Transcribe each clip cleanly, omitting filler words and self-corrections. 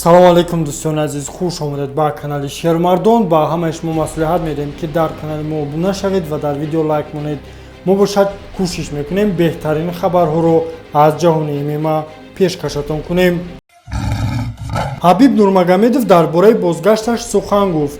салом алейкум дӯстони азиз, хуш омадед ба канали Шермардон. Ба ҳамаи шумо маслиҳат медиҳем ки дар канали мо обуна шавед ва дар видео лайк монед. мо бошад кӯшиш мекунем беҳтарин хабарҳоро аз ҷаҳони ММА пешкашатон кунем. Ҳабиб Нурмагомедов дар бораи бозгашташ сухан гуфт.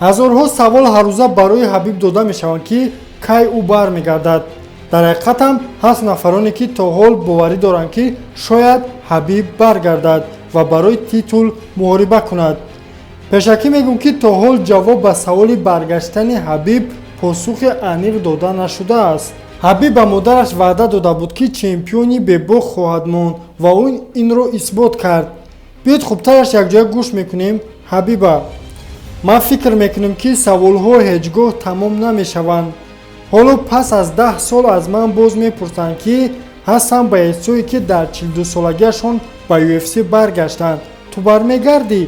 ҳазорҳо савол ҳаррӯза барои Ҳабиб дода мешаванд ки кай ӯ бармегардад. дар ҳақиқат ҳам ҳаст нафароне ки то ҳол боварӣ доранд ки шояд Ҳабиб баргардад ва барои титул муҳориба кунад. пешакӣ мегӯм ки то ҳол ҷавоб ба саволи баргаштани Ҳабиб посухи аниқ дода нашудааст. Ҳабиб ба модараш ваъда дода буд ки чемпиони бебох хоҳад монд ва ӯ инро исбот кард. биёед хубтараш якҷоя гӯш мекунем. Ҳабиба, ман фикр мекунам ки саволҳо ҳеҷ гоҳ тамом намешаванд. ҳоло пас аз 10 сол аз ман боз мепурсанд ки ҳастам ба эсое ки дар 42-солагиашон ба UFC баргаштанд. ту бармегардӣ?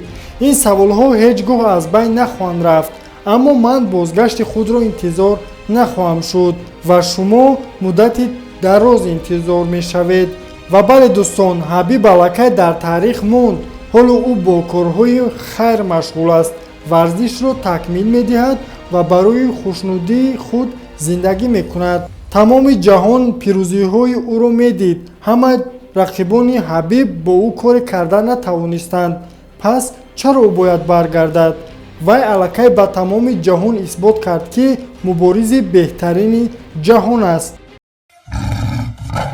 ин саволҳо ҳеҷ гоҳ аз байн нахоҳанд рафт, аммо ман бозгашти худро интизор нахоҳам шуд ва шумо муддати дароз интизор мешавед. ва бале дӯстон, Ҳабиб аллакай дар таърих монд. ҳоло ӯ бо корҳои хайр машғул аст, варзишро такмил медиҳад ва барои хушнудии худ зиндагӣ мекунад. тамоми ҷаҳон пирӯзиҳои ӯро медид. ҳама рақибони Ҳабиб бо ӯ коре карда натавонистанд. пас чаро ӯ бояд баргардад? вай аллакай ба тамоми ҷаҳон исбот кард ки муборизи беҳтарини ҷаҳон аст.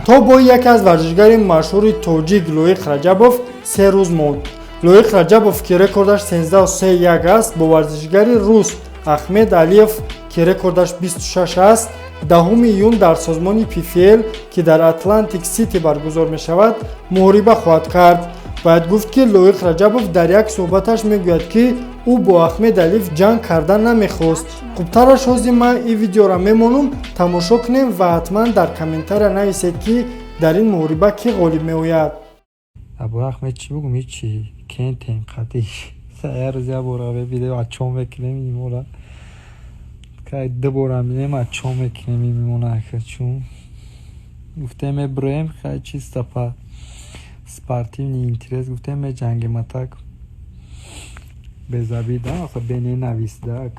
то бо яке аз варзишгари машҳури тоҷик Лоиқ Раҷабов 3 рӯз монд. Лоиқ Раҷабов ки рекордаш 13-3-1 аст, бо варзишгари рус Ахмед Алиев ки рекордаш 26 аст, 10 июн дар созмони PFL ки дар Атлантик Сити баргузор мешавад муҳориба хоҳад кард. бояд гуфт ки Лоиқ Раҷабов дар як суҳбаташ мегӯяд ки ӯ бо Ахмед Алиев ҷанг кардан намехост. хубтараш ҳозир ман ин видеоро мемонам, тамошо кунем ва ҳатман дар комментария нависед ки дар ин муҳориба кӣ ғолиб меояд. абу Ахмед чӣ бугум ичи кен тенқадиш саярзя бора бебиде ачом мекунем имора кай дубора минем ачом мекунем имона чун гуфтем меброем хай чиста па спортивный интерес гуфтем меҷангем так безабида аса бененависда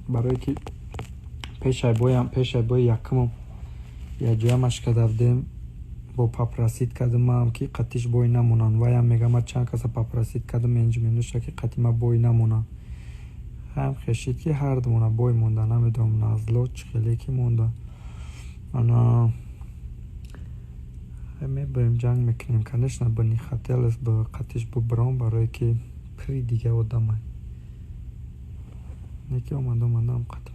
барое ки пешай бои якумам якҷоя машка давдем бо папрасид кадумам ки қатиш бой намонан ваям мегама чанд каса папрасид кадум менҷумендуша ки қатима бой намонан ҳам хешид ки ҳардумона бой монда намедонам назло чӣ хеле ки монда ана мебарем ҷанг мекунем конечно ба не хотелось бы қатиш бубром барое ки при дига одамай неки омадам қатм